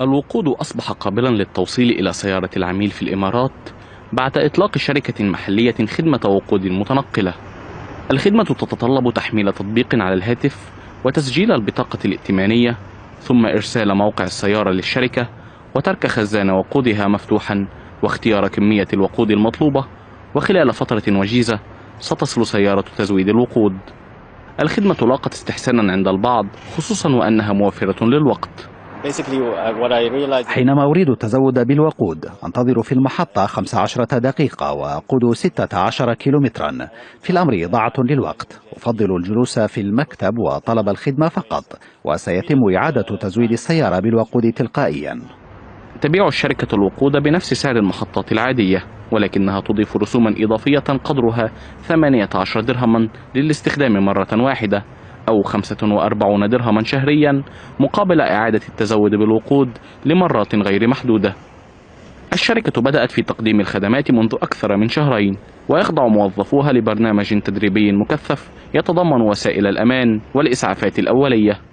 الوقود أصبح قابلا للتوصيل إلى سيارة العميل في الإمارات بعد إطلاق شركة محلية خدمة وقود متنقلة. الخدمة تتطلب تحميل تطبيق على الهاتف وتسجيل البطاقة الائتمانية، ثم إرسال موقع السيارة للشركة وترك خزان وقودها مفتوحا واختيار كمية الوقود المطلوبة، وخلال فترة وجيزة ستصل سيارة تزويد الوقود. الخدمة لاقت استحسانا عند البعض، خصوصا وأنها موفرة للوقت. حينما أريد التزود بالوقود أنتظر في المحطة 15 دقيقة وأقود 16 كيلومترا. في الأمر ضاعة للوقت. أفضل الجلوس في المكتب وطلب الخدمة فقط، وسيتم إعادة تزويد السيارة بالوقود تلقائيا. تبيع الشركة الوقود بنفس سعر المحطات العادية، ولكنها تضيف رسوما إضافية قدرها 18 درهما للاستخدام مرة واحدة، أو 45 درهما شهريا مقابل إعادة التزود بالوقود لمرات غير محدودة. الشركة بدأت في تقديم الخدمات منذ أكثر من شهرين، ويخضع موظفوها لبرنامج تدريبي مكثف يتضمن وسائل الأمان والإسعافات الأولية.